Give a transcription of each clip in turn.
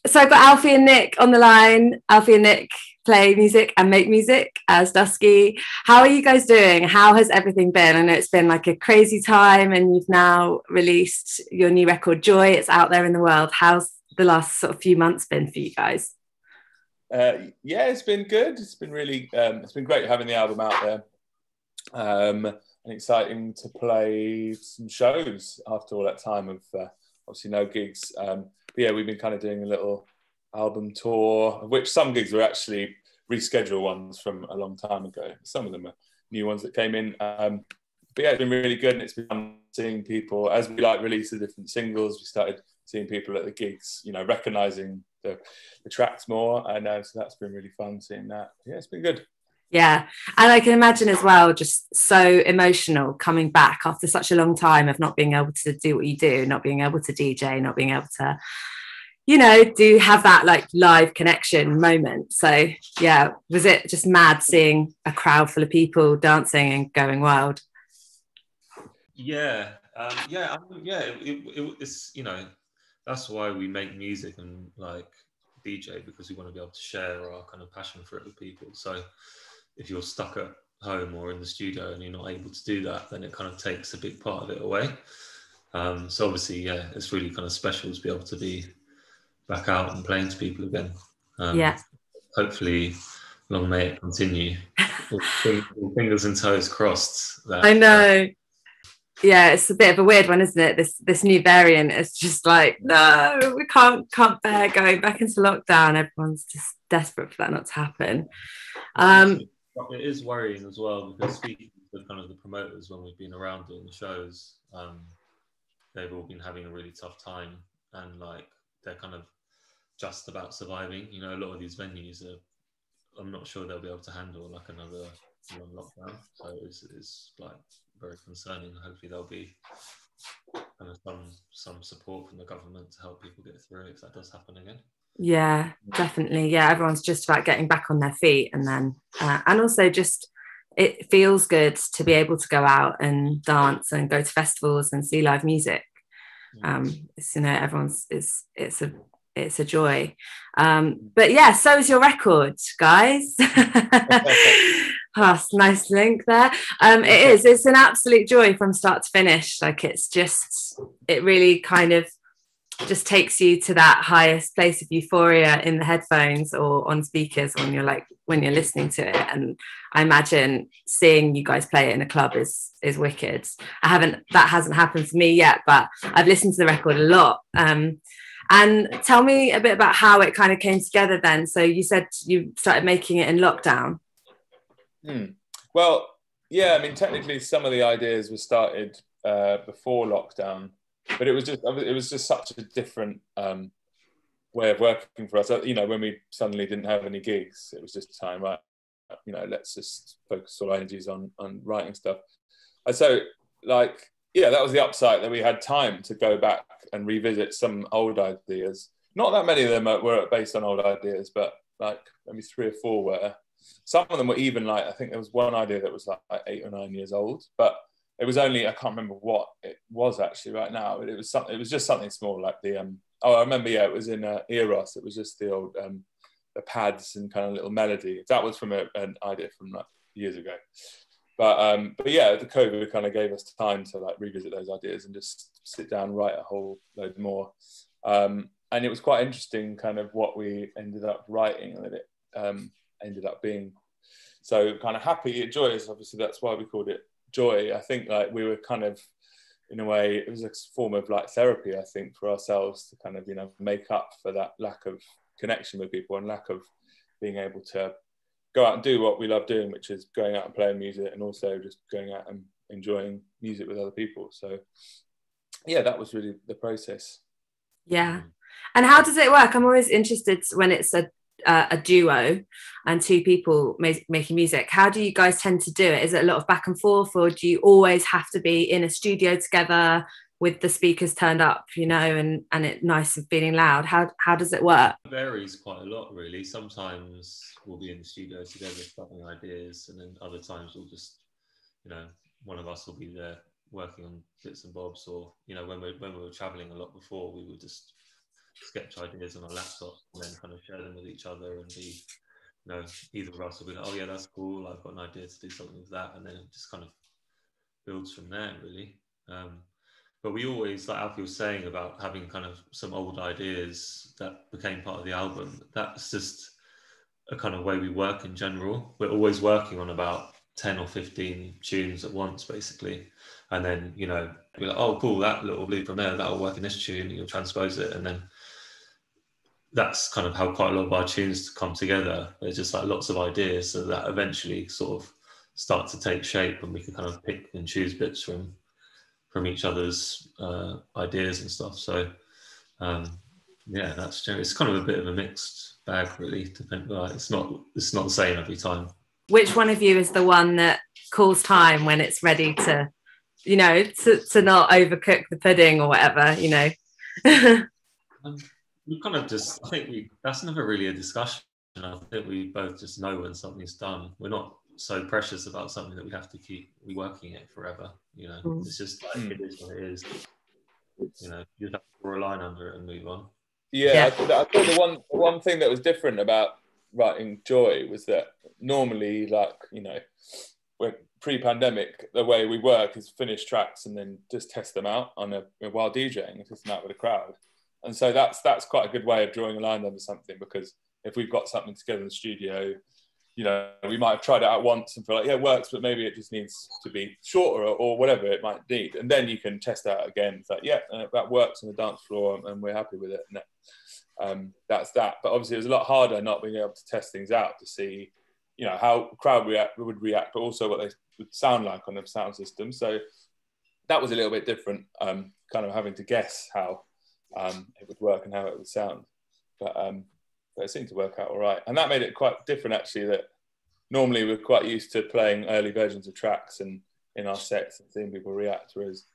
So I've got Alfie and Nick on the line. Alfie and Nick play music and make music as Dusky. How are you guys doing? How has everything been? I know it's been like a crazy time and you've now released your new record, Joy. It's out there in the world. How's the last sort of few months been for you guys? Yeah, it's been good. It's been really, it's been great having the album out there. And exciting to play some shows after all that time of obviously no gigs. But yeah, we've been kind of doing a little album tour, of which some gigs were actually rescheduled ones from a long time ago. Some of them are new ones that came in. But yeah, it's been really good, and it's been fun seeing people as we like release the different singles. We started seeing people at the gigs, you know, recognizing the tracks more, and so that's been really fun seeing that. Yeah, it's been good. Yeah, and I can imagine as well, just so emotional coming back after such a long time of not being able to do what you do, not being able to DJ, not being able to, you know, do have that like live connection moment. So yeah, was it just mad seeing a crowd full of people dancing and going wild? Yeah, it's, you know, that's why we make music and like DJ, because we want to be able to share our kind of passion for it with people. So if you're stuck at home or in the studio and you're not able to do that, then it kind of takes a big part of it away. So obviously, yeah, it's really kind of special to be able to be back out and playing to people again. Yeah. Hopefully, long may it continue. Fingers and toes crossed. I know. Yeah, it's a bit of a weird one, isn't it? This new variant is just like, no, we can't bear going back into lockdown. Everyone's just desperate for that not to happen. It is worrying as well, because speaking to kind of the promoters when we've been around doing the shows, they've all been having a really tough time, and like they're kind of just about surviving. You know, a lot of these venues I'm not sure they'll be able to handle like another long lockdown. So it's like very concerning. Hopefully there'll be kind of some support from the government to help people get through it if that does happen again. Yeah, definitely. Yeah, everyone's just about getting back on their feet, and then and also just it feels good to be able to go out and dance and go to festivals and see live music. It's, you know, everyone's it's a joy. But yeah, so is your record, guys. Oh, nice link there. It's an absolute joy from start to finish. Like it really kind of just takes you to that highest place of euphoria in the headphones or on speakers when you're listening to it. And I imagine seeing you guys play it in a club is wicked. That hasn't happened for me yet, but I've listened to the record a lot. And tell me a bit about how it kind of came together then. So you said you started making it in lockdown. Well, yeah, I mean, technically some of the ideas were started before lockdown, but it was just such a different way of working for us. You know, when we suddenly didn't have any gigs, it was just time, right? You know, let's just focus all our energies on writing stuff. And so, like, yeah, that was the upside, that we had time to go back and revisit some old ideas. Not that many of them were based on old ideas, but like maybe 3 or 4 were. Some of them were even like, I think there was one idea that was like 8 or 9 years old, but it was only, I can't remember what it was actually right now, but it was just something small, like the I remember, yeah, it was in Eros. It was just the old the pads and kind of little melody. That was from an idea from like years ago. But yeah, the COVID kind of gave us time to like revisit those ideas and just sit down and write a whole load more. And it was quite interesting kind of what we ended up writing, and that it ended up being so kind of happy, joyous. Obviously, that's why we called it Joy. I think like we were kind of, in a way, it was a form of like therapy, I think, for ourselves to kind of, you know, make up for that lack of connection with people and lack of being able to go out and do what we love doing, which is going out and playing music, and also just going out and enjoying music with other people. So yeah, that was really the process. Yeah. And how does it work? I'm always interested when it's a duo and 2 people making music. How do you guys tend to do it? Is it a lot of back and forth, or do you always have to be in a studio together with the speakers turned up, you know, and it nice and feeling loud? How does it work? It varies quite a lot, really. Sometimes we'll be in the studio together starting ideas, and then other times we'll just, you know, one of us will be there working on bits and bobs, or, you know, when we were traveling a lot before, we would just sketch ideas on our laptop and then kind of share them with each other and be, you know, either of us will be like, oh yeah, that's cool, I've got an idea to do something with that, and then it just kind of builds from there, really. But we always, like Alfie was saying about having kind of some old ideas that became part of the album, that's just a kind of way we work in general. We're always working on about 10 or 15 tunes at once, basically. And then, you know, be like, oh, cool, that little loop from there, that'll work in this tune, and you'll transpose it. And then that's kind of how quite a lot of our tunes come together. There's just like lots of ideas, so that eventually sort of start to take shape, and we can kind of pick and choose bits from each other's ideas and stuff. So yeah, that's generally, it's kind of a bit of a mixed bag, really. It's not the same every time. Which one of you is the one that calls time when it's ready to, you know, to not overcook the pudding or whatever, you know? We kind of just, I think that's never really a discussion. I think we both just know when something's done. We're not so precious about something that we have to keep working it forever, you know. It's just like, it is what it is. You know, you just have to draw a line under it and move on. Yeah. I thought the one thing that was different about writing Joy was that normally, like, you know, when pre-pandemic, the way we work is finish tracks and then just test them out on while DJing, test them out with a crowd. And so that's quite a good way of drawing a line under something, because if we've got something together in the studio, you know, we might have tried it out once and feel like, yeah, it works, but maybe it just needs to be shorter or whatever it might need. And then you can test it out again. It's like, yeah, that works on the dance floor and we're happy with it. And that's that. But obviously it was a lot harder not being able to test things out to see, you know, how the crowd would react, but also what they would sound like on the sound system. So that was a little bit different, kind of having to guess how it would work and how it would sound. But it seemed to work out all right. And that made it quite different, actually, that normally we're quite used to playing early versions of tracks and in our sets and seeing people react, whereas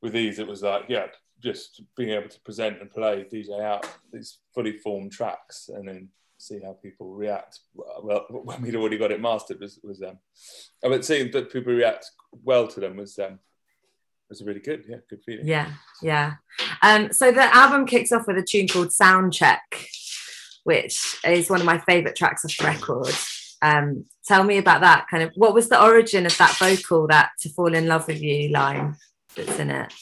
with these it was like, yeah, just being able to present and play, DJ out these fully formed tracks and then see how people react. Well, when we'd already got it mastered was but seeing that people react well to them was really good. Yeah, good feeling. Yeah. So the album kicks off with a tune called Soundcheck, which is one of my favourite tracks off the record. Tell me about that. Kind of, what was the origin of that vocal, that "to fall in love with you" line that's in it?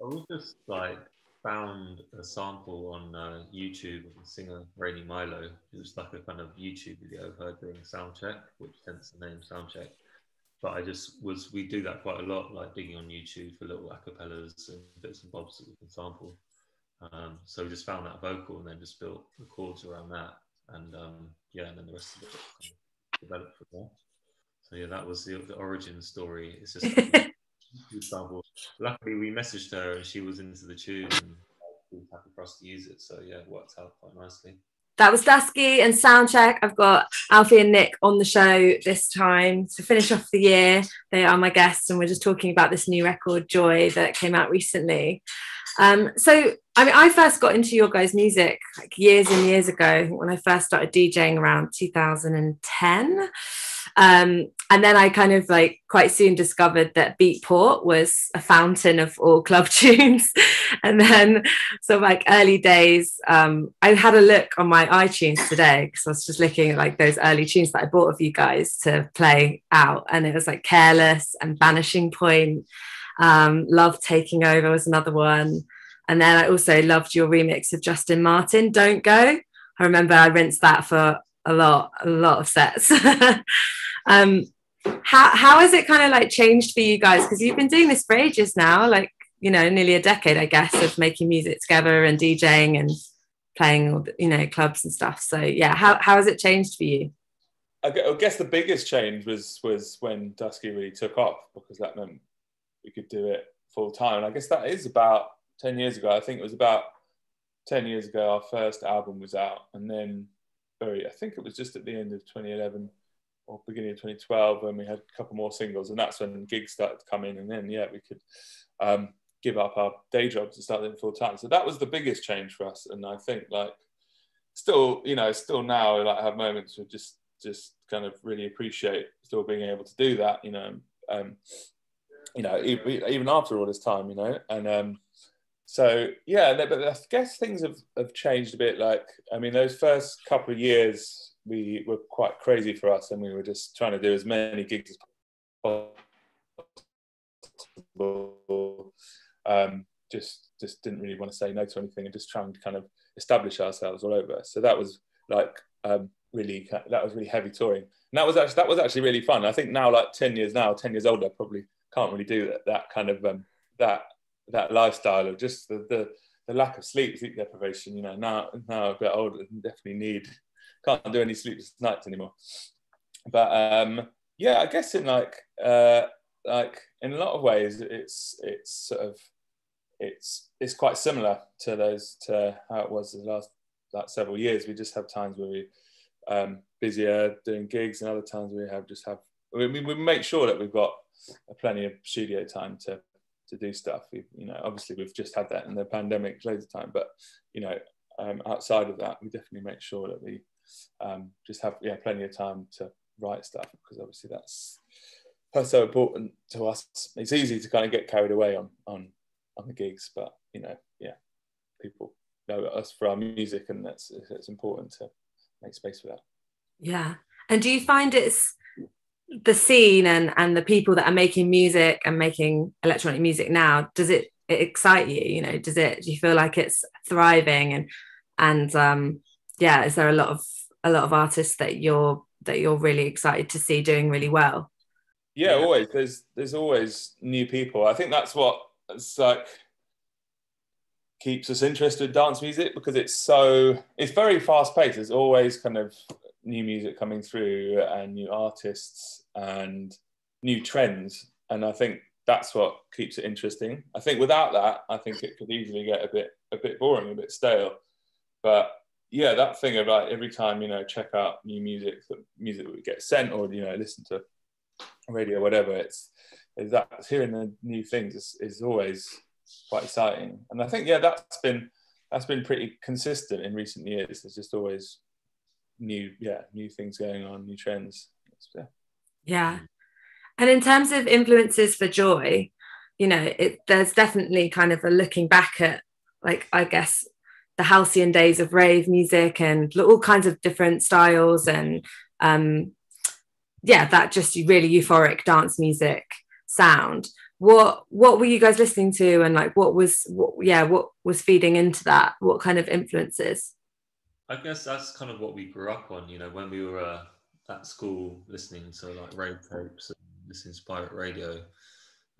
I just like found a sample on YouTube of the singer Rainy Milo. It was like a kind of YouTube video of her doing Soundcheck, which hence the name Soundcheck. But we do that quite a lot, like digging on YouTube for little acapellas and bits and bobs that we can sample. So we just found that vocal and then just built the chords around that, and and then the rest of it kind of developed from there. So yeah, that was the origin story. It's just like sample. Luckily, we messaged her and she was into the tune and she was happy for us to use it. So yeah, it worked out quite nicely. That was Dusky and Soundcheck. I've got Alfie and Nick on the show this time to finish off the year. They are my guests, and we're just talking about this new record, Joy, that came out recently. So, I mean, I first got into your guys' music like years and years ago when I first started DJing around 2010. And then I kind of like quite soon discovered that Beatport was a fountain of all club tunes. And then so like early days, I had a look on my iTunes today because I was just looking at like those early tunes that I bought of you guys to play out. And it was like Careless and Vanishing Point. Love Taking Over was another one. And then I also loved your remix of Justin Martin, Don't Go. I remember I rinsed that for a lot of sets. How has it kind of like changed for you guys? Because you've been doing this for ages now, like, you know, nearly a decade, I guess, of making music together and DJing and playing all the, you know, clubs and stuff. So yeah, how has it changed for you? I guess the biggest change was when Dusky really took off, because that meant we could do it full time. And I guess that is about 10 years ago. I think it was about 10 years ago our first album was out, and then I think it was just at the end of 2011 or beginning of 2012 when we had a couple more singles, and that's when gigs started to come in, and then we could give up our day jobs and start doing full time. So that was the biggest change for us. And I think like still now like I have moments of just kind of really appreciate still being able to do that, even after all this time, and So yeah, but I guess things have changed a bit. Like, I mean, those first couple of years we were quite crazy for us, and we were just trying to do as many gigs as possible. Just didn't really want to say no to anything, and just trying to kind of establish ourselves all over. So that was like really heavy touring, and that was actually really fun. I think now, like 10 years older, probably can't really do that kind of that lifestyle of just the lack of sleep deprivation. You know, now a bit older, definitely can't do any sleepless nights anymore. But yeah, I guess in like in a lot of ways, it's sort of it's quite similar to how it was the last like several years. We just have times where we busier doing gigs, and other times we make sure that we've got plenty of studio time to do stuff. Obviously we've just had that in the pandemic loads of time, but outside of that, we definitely make sure that we just have plenty of time to write stuff, because obviously that's so important to us. It's easy to kind of get carried away on the gigs, but people know us for our music, and it's important to make space for that. Yeah. And do you find it's the scene and the people that are making music and making electronic music now, does it excite you? Do you feel like it's thriving, and is there a lot of artists that you're really excited to see doing really well? Always. There's always new people. I think that's what keeps us interested in dance music, because it's very fast paced. There's always kind of new music coming through, and new artists and new trends, and I think that's what keeps it interesting. I think without that, I think it could easily get a bit boring, a bit stale. But that thing of like every time check out new music that we get sent, or listen to radio, whatever, it's that hearing the new things is always quite exciting. And I think that's been pretty consistent in recent years. There's just always new things going on, new trends. Yeah. And in terms of influences for Joy, there's definitely kind of a looking back at, like, I guess, the halcyon days of rave music and all kinds of different styles, and that just really euphoric dance music sound. What were you guys listening to, and like what was feeding into that? What kind of influences? I guess that's kind of what we grew up on, when we were at school listening to like rave tapes and listening to pirate radio.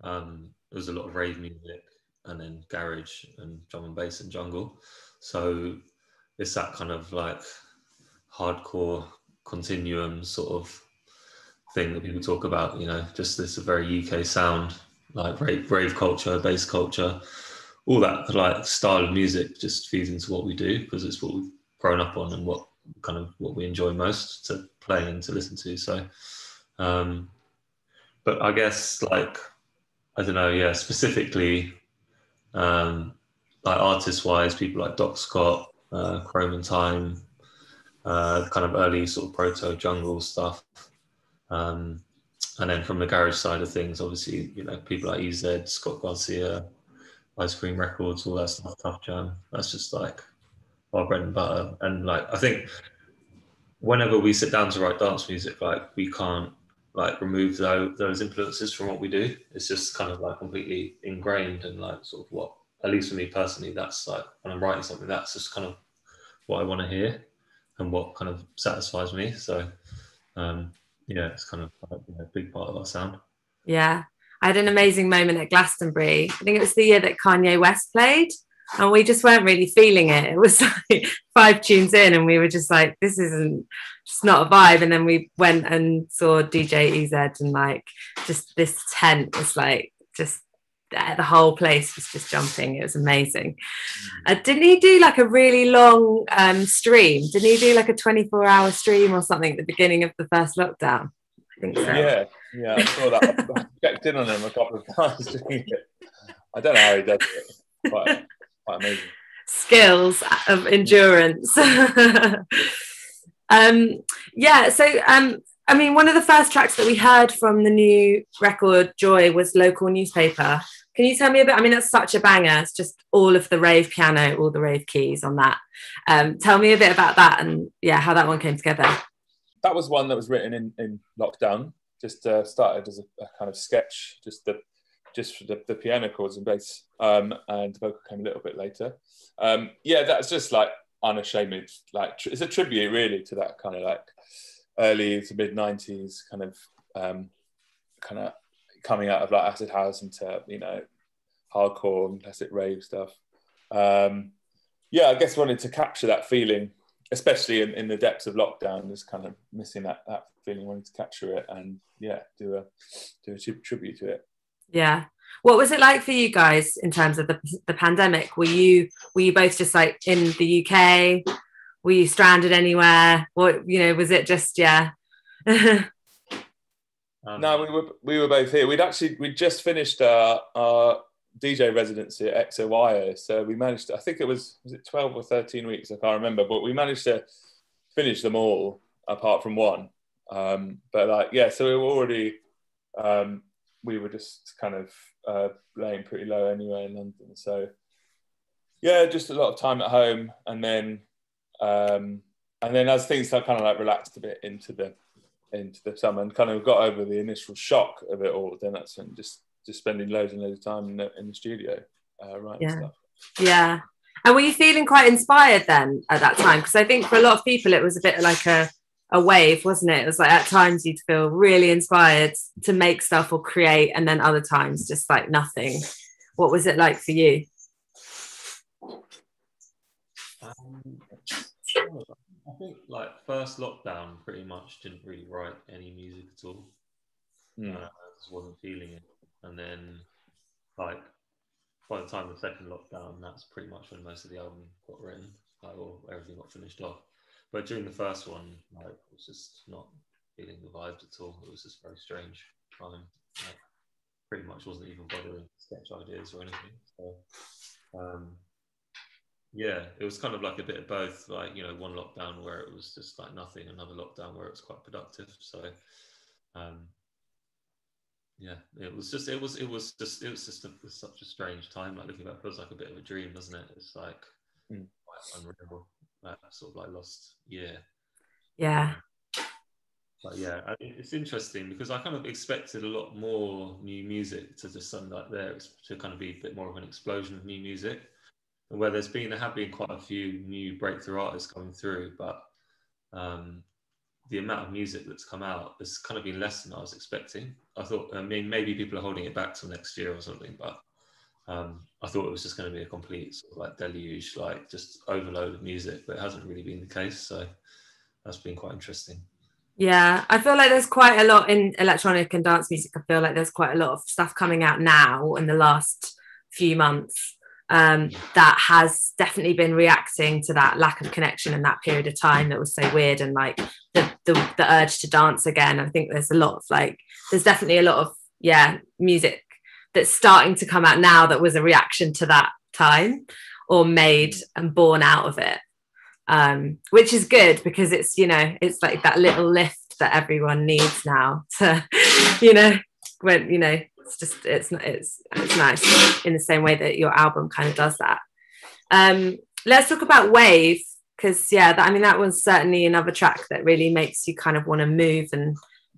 There was a lot of rave music, and then garage and drum and bass and jungle. So it's that kind of like hardcore continuum sort of thing that people talk about, just this very UK sound, like rave culture, bass culture, all that like style of music just feeds into what we do, because it's what we've grown up on and what we enjoy most to play and to listen to. So but I guess like, I don't know, specifically like artist wise, people like Doc Scott, Chrome and Time, kind of early sort of proto jungle stuff, and then from the garage side of things, obviously people like EZ, Scott Garcia, Ice Cream Records, all that stuff, Tough Jam. That's just like our bread and butter. And like, I think whenever we sit down to write dance music, like we can't like remove those influences from what we do. It's just kind of like completely ingrained, and like sort of what, at least for me personally, that's like when I'm writing something, that's just kind of what I want to hear and what kind of satisfies me. So it's kind of like, a big part of our sound. Yeah, I had an amazing moment at Glastonbury. I think it was the year that Kanye West played, and we just weren't really feeling it. It was like 5 tunes in, and we were just like, this isn't, just not a vibe. And then we went and saw DJ EZ, and like just this tent was like just the whole place was just jumping. It was amazing. Didn't he do like a really long stream? Didn't he do like a 24-hour stream or something at the beginning of the first lockdown? I think so. Yeah, I saw that. I checked in on him a couple of times doing it. I don't know how he does it. Quite amazing. Skills of endurance. I mean, one of the first tracks that we heard from the new record Joy was Local Newspaper. Can you tell me a bit? I mean, that's such a banger. It's just all of the rave piano, all the rave keys on that. Tell me a bit about that and how that one came together. That was one that was written in lockdown. Just started as a kind of sketch, just for the piano chords and bass, and the vocal came a little bit later. That's just like unashamed, like it's a tribute really to that kind of like early to mid 90s kind of coming out of like acid house into hardcore and classic rave stuff. I guess wanted to capture that feeling, especially in the depths of lockdown, just kind of missing that feeling, wanting to capture it and do a tribute to it. Yeah. What was it like for you guys in terms of the pandemic? Were you both just like in the UK? Were you stranded anywhere? What, was it just, No, we were both here. We'd just finished our DJ residency at XOYO. So we managed to, I think was it 12 or 13 weeks? I can't remember, but we managed to finish them all apart from one. So we were already, we were just kind of laying pretty low anyway in London. So just a lot of time at home. And then as things kind of like relaxed a bit into the summer and kind of got over the initial shock of it all, then that's when just spending loads and loads of time in the studio writing stuff. Yeah. And were you feeling quite inspired then at that time? Because I think for a lot of people it was a bit like a wave, wasn't it? It was like at times you'd feel really inspired to make stuff or create, and then other times just like nothing. What was it like for you? I think like first lockdown pretty much didn't really write any music at all. I just wasn't feeling it. And then like by the time the second lockdown, that's pretty much when most of the album got written, or everything got finished off. But during the first one, like it was just not feeling the vibes at all. It was just very strange time. Like, pretty much wasn't even bothering sketch ideas or anything. So it was kind of like a bit of both, like, one lockdown where it was just like nothing, another lockdown where it was quite productive. So it was such a strange time. Like looking back, it feels like a bit of a dream, doesn't it? It's like quite unreal, sort of like lost year. But it's interesting because I kind of expected a lot more new music to just sound like to kind of be a bit more of an explosion of new music. Where there have been quite a few new breakthrough artists coming through, but the amount of music that's come out has kind of been less than I was expecting. Maybe people are holding it back till next year or something, but I thought it was just going to be a complete sort of like deluge, like just overload of music, but it hasn't really been the case. So that's been quite interesting. Yeah, I feel like there's quite a lot in electronic and dance music. I feel like there's quite a lot of stuff coming out now in the last few months that has definitely been reacting to that lack of connection in that period of time that was so weird, and like the urge to dance again. I think there's definitely a lot of music that's starting to come out now that was a reaction to that time or made and born out of it, which is good because it's it's like that little lift that everyone needs now to when it's nice in the same way that your album kind of does that. Let's talk about Wave, because that one's certainly another track that really makes you kind of want to move and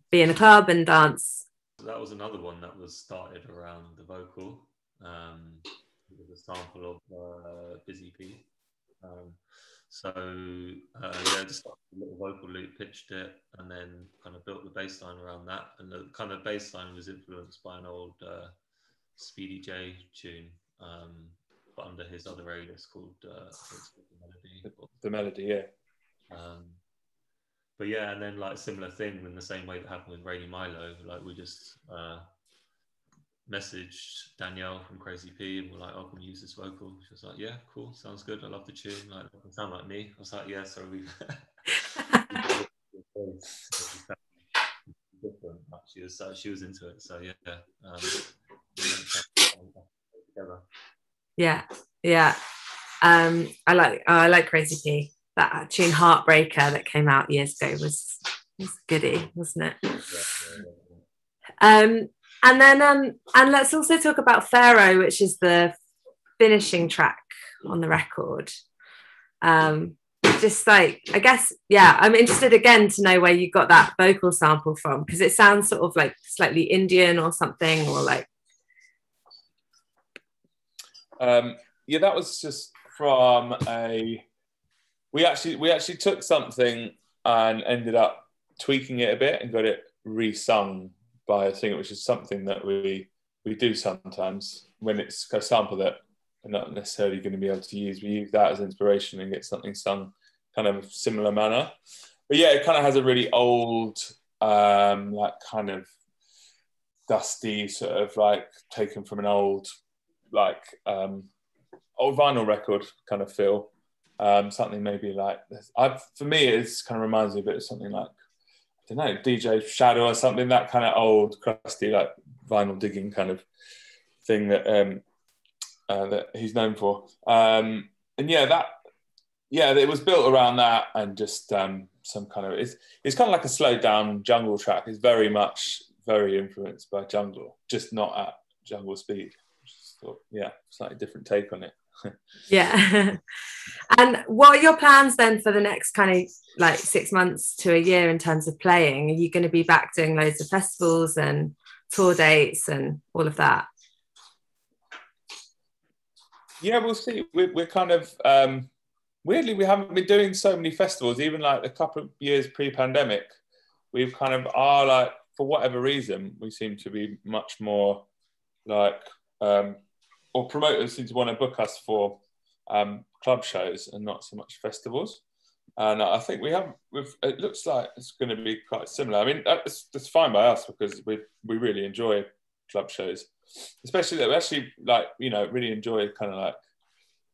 be in a club and dance. That was another one that was started around the vocal. It was a sample of Busy P. Just started a little vocal loop, pitched it, and then kind of built the bass line around that. And the kind of bass line was influenced by an old Speedy J tune, but under his other alias called The Melody. And then like similar thing in the same way that happened with Rainy Milo. Like we just messaged Danielle from Crazy P and we're like, "Oh, can we use this vocal?" She was like, "Yeah, cool, sounds good. I love the tune. Like, it doesn't sound like me." I was like, "Yeah, so we." Different. She was into it. So I like Crazy P. That tune Heartbreaker that came out years ago was goodie, wasn't it? And then and let's also talk about Pharaoh, which is the finishing track on the record. Just like, I guess, yeah, I'm interested again to know where you got that vocal sample from, because it sounds sort of like slightly Indian or something, or like. Yeah, that was just from we actually took something and ended up tweaking it a bit and got it resung by a singer, which is something that we do sometimes when it's a sample that we're not necessarily going to be able to use. We use that as inspiration and get something sung kind of similar manner. But yeah, it kind of has a really old, like kind of dusty sort of like taken from an old, like old vinyl record kind of feel. Something maybe like this. For me, it's kind of reminds me a bit of something like, I don't know, DJ Shadow or something, that kind of old, crusty, like vinyl digging kind of thing that that he's known for. And yeah, it was built around that, and just some kind of, it's kind of like a slowed down jungle track. It's very influenced by jungle, just not at jungle speed. Thought, yeah, slightly different take on it. Yeah. And what are your plans then for the next kind of like 6 months to a year in terms of playing? Are you going to be back doing loads of festivals and tour dates and all of that? Yeah, we'll see. We're kind of weirdly, we haven't been doing so many festivals. Even like a couple of years pre-pandemic, we've kind of are like, for whatever reason, we seem to be much more like, or promoters seem to want to book us for club shows and not so much festivals. And I think it looks like it's going to be quite similar. I mean, that's fine by us, because we really enjoy club shows, especially that we actually, like, you know, really enjoy kind of like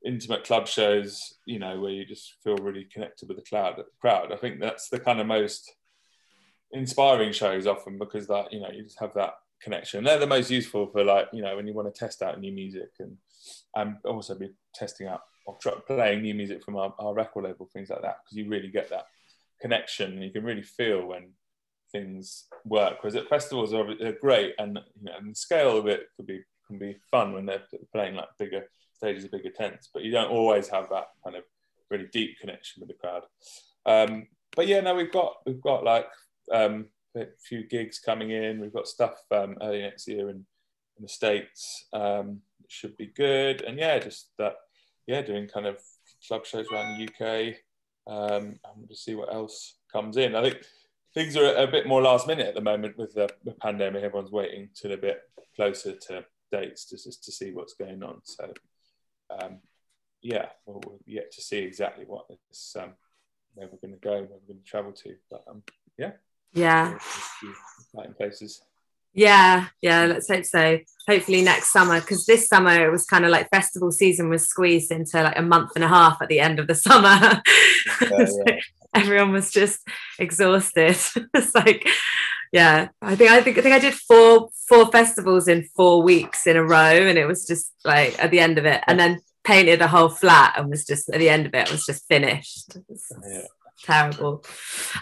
intimate club shows, you know, where you just feel really connected with the crowd. I think that's the kind of most inspiring shows often, because that, you know, you just have that connection. They're the most useful for, like, you know, when you want to test out new music and also be testing out or playing new music from our record label, things like that, because you really get that connection and you can really feel when things work. Whereas at festivals they're great, and you know, and the scale of it can be fun when they're playing like bigger stages, bigger tents, but you don't always have that kind of really deep connection with the crowd. But yeah, no, we've got like a few gigs coming in. We've got stuff early next year in the States. Should be good. And yeah, just that, yeah, doing kind of club shows around the UK. And we'll just see what else comes in. I think things are a bit more last minute at the moment with the pandemic. Everyone's waiting till a bit closer to dates just to see what's going on. So yeah, we're yet to see exactly what this, where we're going to go, where we're going to travel to. But yeah, exciting places. Yeah, let's hope so. Hopefully next summer, because this summer it was kind of like festival season was squeezed into like a month and a half at the end of the summer. So everyone was just exhausted. It's like, yeah, I think I did four festivals in 4 weeks in a row, and it was just like at the end of it, and then painted a whole flat, and was just at the end of it was just finished. Terrible.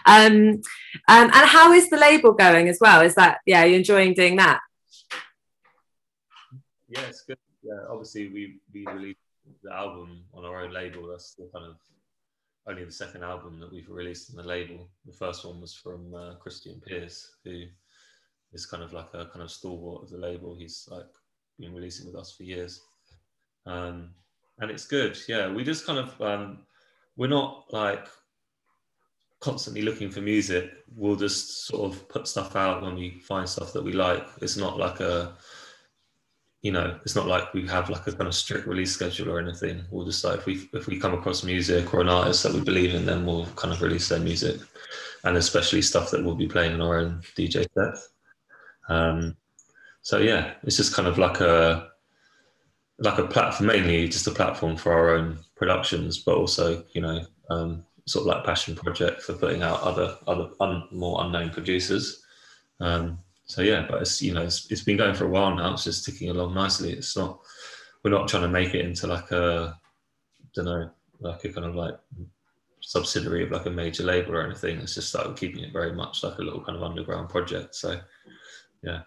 And how is the label going as well? Is that, yeah, you're enjoying doing that? Yeah, it's good. Yeah, obviously we released the album on our own label. That's the kind of only the second album that we've released on the label. The first one was from Christian Pierce, who is kind of like a kind of stalwart of the label. He's like been releasing with us for years, and it's good. Yeah, we just kind of we're not like constantly looking for music. We'll just sort of put stuff out when we find stuff that we like. It's not like it's not like we have like a kind of strict release schedule or anything. We'll just like, if we come across music or an artist that we believe in, then we'll kind of release their music, and especially stuff that we'll be playing in our own DJ set. So yeah, it's just kind of like a platform, mainly just a platform for our own productions, but also, sort of like passion project for putting out other more unknown producers. So yeah, but it's been going for a while now. It's just ticking along nicely. We're not trying to make it into like a kind of like subsidiary of like a major label or anything. It's just like we're keeping it very much like a little kind of underground project. So yeah.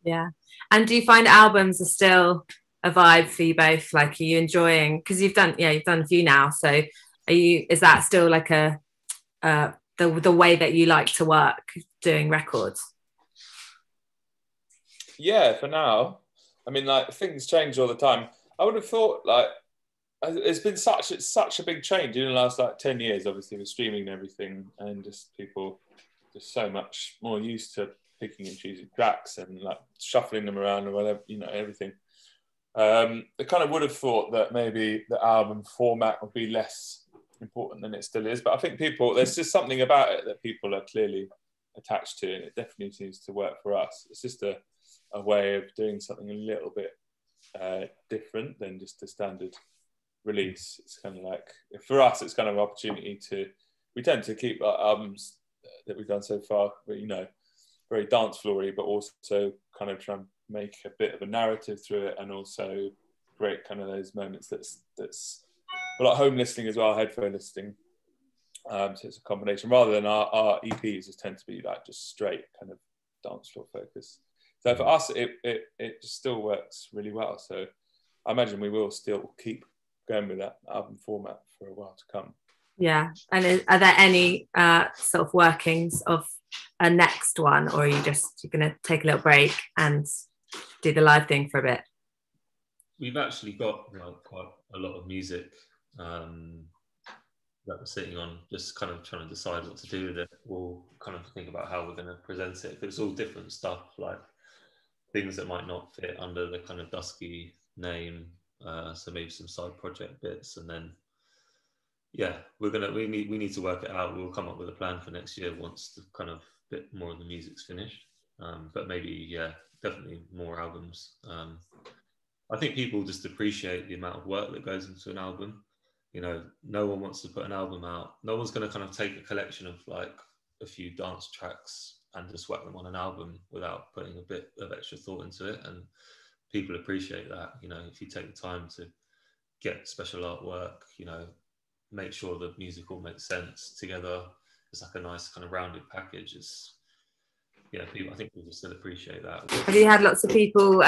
Yeah. And do you find albums are still a vibe for you both? Like, are you enjoying, because you've done a few now, so is that still like the way that you like to work doing records? Yeah, for now. I mean, like, things change all the time. I would have thought, like, it's been such a big change in the last like 10 years, obviously, with streaming and everything, and just people just so much more used to picking and choosing tracks and like shuffling them around or whatever, you know, everything. I kind of would have thought that maybe the album format would be less important than it still is, but I think there's just something about it that people are clearly attached to, and it definitely seems to work for us. It's just a way of doing something a little bit different than just a standard release. It's kind of like, for us, it's kind of an opportunity we tend to keep our albums that we've done so far, you know, very dance floory, but also kind of try and make a bit of a narrative through it, and also create kind of those moments that's like home listening as well, headphone listening. So it's a combination, rather than our EPs just tend to be like just straight kind of dance floor focus. So for us, it just still works really well. So I imagine we will still keep going with that album format for a while to come. Yeah. And are there any sort of workings of a next one, or are you're going to take a little break and do the live thing for a bit? We've actually got quite a lot of music that we're sitting on, just kind of trying to decide what to do with it. We'll kind of think about how we're going to present it. But it's all different stuff, like things that might not fit under the kind of Dusky name. So maybe some side project bits, and then we need to work it out. We'll come up with a plan for next year once the kind of bit more of the music's finished. But maybe definitely more albums. I think people just appreciate the amount of work that goes into an album. You know, no one wants to put an album out. No one's going to kind of take a collection of like a few dance tracks and just whack them on an album without putting a bit of extra thought into it. And people appreciate that. You know, if you take the time to get special artwork, you know, make sure the music all makes sense together, it's like a nice kind of rounded package. I think people still appreciate that. Have you had lots of people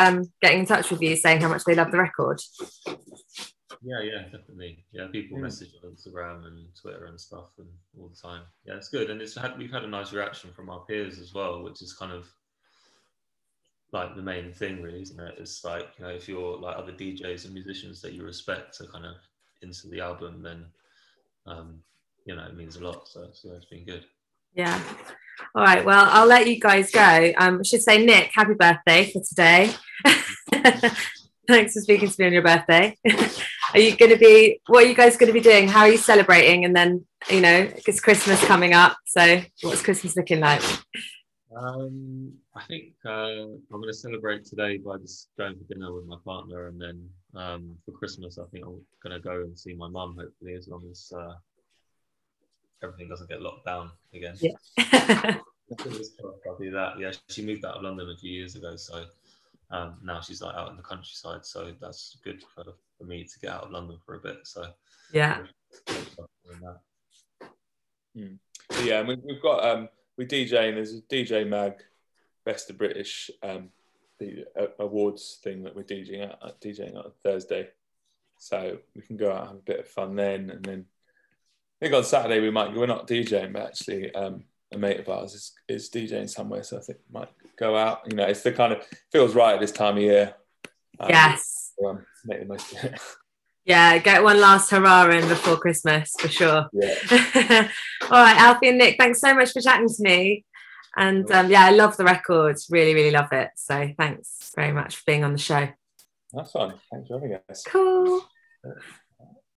getting in touch with you saying how much they love the record? Yeah, definitely. Yeah, people message on Instagram and Twitter and stuff and all the time. Yeah, it's good. And we've had a nice reaction from our peers as well, which is kind of like the main thing, really, isn't it? It's like, you know, if you're like other DJs and musicians that you respect are kind of into the album, then you know, it means a lot. So it's been good. Yeah. All right. Well, I'll let you guys go. I should say, Nick, happy birthday for today. Thanks for speaking to me on your birthday. What are you guys going to be doing? How are you celebrating? And then, you know, it's Christmas coming up. So what's Christmas looking like? I think I'm going to celebrate today by just going for dinner with my partner, and then for Christmas I think I'm going to go and see my mum, hopefully, as long as everything doesn't get locked down again. Yeah. I'll do that. Yeah, she moved out of London a few years ago, so now she's like out in the countryside, so that's good for me to get out of London for a bit. So yeah. Yeah, and we've got we DJ, and there's a DJ Mag Best of British the awards thing that we're DJing on Thursday, so we can go out and have a bit of fun then. And then I think on Saturday we're not DJing, but actually a mate of ours is DJing somewhere, so I think we might go out. You know, it's the kind of feels right at this time of year. Yes. Make the most of it. Yeah, get one last hurrah in before Christmas for sure. Yeah. All right, Alfie and Nick, thanks so much for chatting to me. And I love the records, really, really love it. So thanks very much for being on the show. That's fun. Thanks for having us. Cool.